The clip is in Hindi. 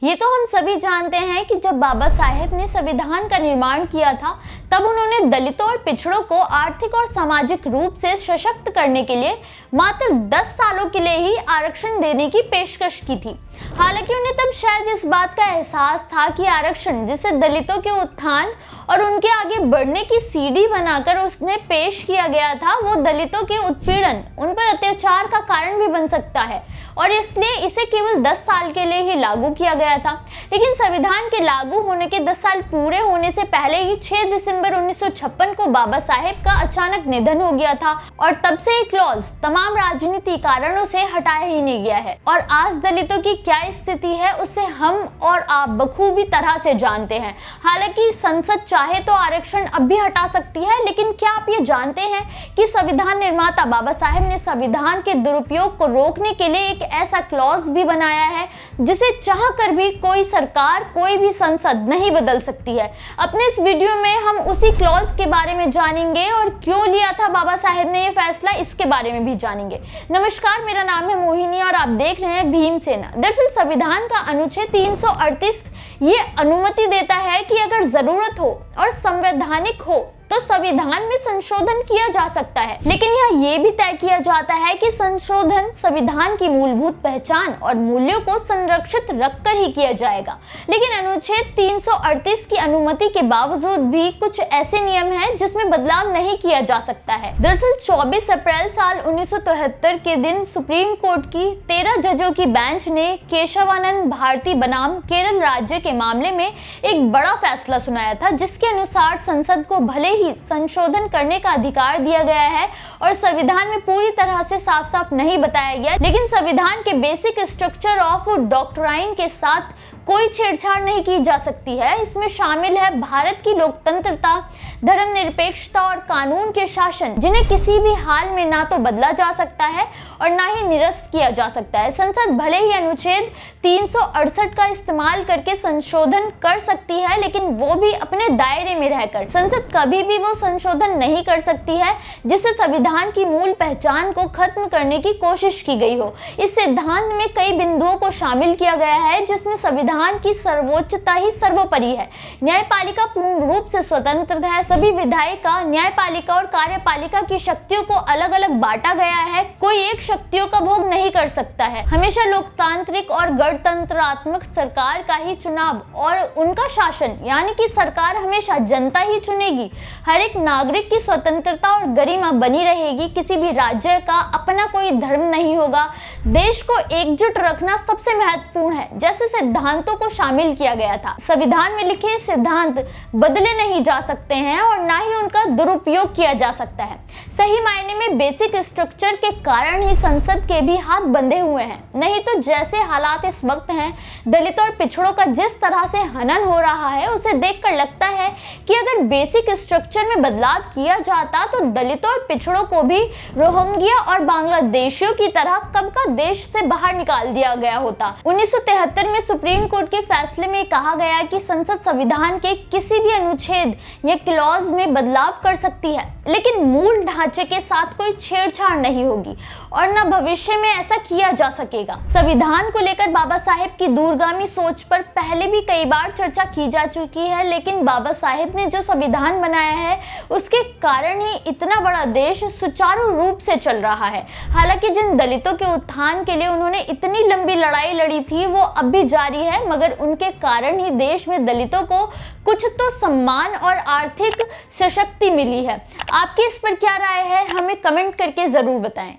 ये तो हम सभी जानते हैं कि जब बाबा साहेब ने संविधान का निर्माण किया था, तब उन्होंने दलितों और पिछड़ों को आर्थिक और सामाजिक रूप से सशक्त करने के लिए मात्र 10 सालों के लिए ही आरक्षण देने की पेशकश की थी। हालांकि उन्हें तब शायद इस बात का एहसास था कि आरक्षण, जिसे दलितों के उत्थान और उनके आगे बढ़ने की सीढ़ी बनाकर उसने पेश किया गया था, वो दलितों के उत्पीड़न, उन पर अत्याचार का कारण भी बन सकता है, और इसलिए इसे केवल 10 साल के लिए ही लागू किया गया था। लेकिन संविधान के लागू होने के 10 साल पूरे होने से पहले ही 6 दिसंबर 1956 को बाबा साहेब का अचानक निधन हो गया था, और तब से ये क्लॉज तमाम राजनीतिक कारणों से हटाया ही नहीं गया है। और आज दलितों की क्या स्थिति है उसे हम और आप बखूबी तरह से जानते हैं। हालांकि संसद चाहे तो आरक्षण अब भी हटा सकती है, लेकिन क्या आप ये जानते हैं कि संविधान निर्माता बाबा साहेब ने संविधान के दुरुपयोग को रोकने के लिए एक ऐसा क्लॉज भी बनाया है जिसे चाह कर भी कोई सरकार, कोई भी संसद नहीं बदल सकती है। अपने इस वीडियो में हम उसी क्लॉज के बारे में जानेंगे और क्यों लिया था बाबा साहेब ने ये फैसला, इसके बारे में भी जानेंगे। नमस्कार, मेरा नाम है मोहिनी और आप देख रहे हैं भीमसेना। दरअसल संविधान का अनुच्छेद 338 ये अनुमति देता है कि अगर जरूरत हो और संवैधानिक हो तो संविधान में संशोधन किया जा सकता है, लेकिन यहाँ ये भी तय किया जाता है कि संशोधन संविधान की मूलभूत पहचान और मूल्यों को संरक्षित रखकर ही किया जाएगा। लेकिन अनुच्छेद 338 की अनुमति के बावजूद भी कुछ ऐसे नियम हैं जिसमें बदलाव नहीं किया जा सकता है। दरअसल 24 अप्रैल साल 1973 के दिन सुप्रीम कोर्ट की 13 जजों की बेंच ने केशवानंद भारती बनाम केरल राज्य के मामले में एक बड़ा फैसला सुनाया था, जिसके अनुसार संसद को भले ही संशोधन करने का अधिकार दिया गया है और संविधान में पूरी तरह से साफ साफ नहीं बताया गया, लेकिन संविधान के बेसिक स्ट्रक्चर ऑफ डॉक्ट्राइन के साथ कोई छेड़छाड़ नहीं की जा सकती है। इसमें शामिल है भारत की लोकतंत्रता, धर्मनिरपेक्षता और कानून के शासन, जिन्हें किसी भी हाल में ना तो बदला जा सकता है और ना ही निरस्त किया जा सकता है। संसद भले ही अनुच्छेद 368 का इस्तेमाल करके संशोधन कर सकती है, लेकिन वो भी अपने दायरे में रहकर। संसद कभी भी वो संशोधन नहीं कर सकती है जिससे संविधान की मूल पहचान को खत्म करने की कोशिश की गई हो। इस सिद्धांत में कई बिंदुओं को शामिल किया गया है, जिसमें संविधान की सर्वोच्चता ही सर्वोपरि है। न्यायपालिका पूर्ण रूप से स्वतंत्र है। सभी विधायिका, न्यायपालिका और कार्यपालिका की शक्तियों को अलग अलग बांटा गया है। कोई एक शक्तियों का भोग नहीं कर सकता है। हमेशा लोकतांत्रिक और गणतंत्रात्मक सरकार का ही चुनाव और उनका शासन, यानी कि सरकार हमेशा जनता ही चुनेगी। हर एक नागरिक की स्वतंत्रता और गरिमा बनी रहेगी। किसी भी राज्य का अपना कोई धर्म नहीं होगा। देश को एकजुट रखना सबसे महत्वपूर्ण है, जैसे सिद्धांतों को शामिल किया गया था। संविधान में लिखे सिद्धांत बदले नहीं जा सकते हैं और ना ही उनका दुरुपयोग किया जा सकता है। सही मायने में बेसिक स्ट्रक्चर के कारण ही संसद के भी हाथ बंधे हुए हैं। नहीं तो जैसे हालात इस वक्त हैं, दलितों और पिछड़ों का जिस तरह से हनन हो रहा है, उसे देखकर लगता है कि अगर बेसिक स्ट्रक्चर में बदलाव किया जाता तो दलितों और पिछड़ों को भी रोहिंग्या और बांग्लादेशियों की तरह कब का देश से बाहर निकाल दिया गया होता। 1973 में सुप्रीम कोर्ट के फैसले में कहा गया कि संसद संविधान के किसी भी अनुच्छेद या क्लॉज में बदलाव कर सकती है, लेकिन मूल ढांचे के साथ कोई छेड़छाड़ नहीं होगी और न भविष्य में ऐसा किया जा सकेगा। संविधान को लेकर बाबा साहेब की दूरगामी सोच पर पहले भी कई बार चर्चा की जा चुकी है, लेकिन बाबा साहेब ने जो संविधान बनाया है उसके कारण ही इतना बड़ा देश सुचारू रूप से चल रहा है। हालांकि जिन दलितों के उत्थान के लिए उन्होंने इतनी लंबी लड़ाई लड़ी थी, वो अब भी जारी है, मगर उनके कारण ही देश में दलितों को कुछ तो सम्मान और आर्थिक सशक्ति मिली है। आपकी इस पर क्या राय है, हमें कमेंट करके जरूर बताएं।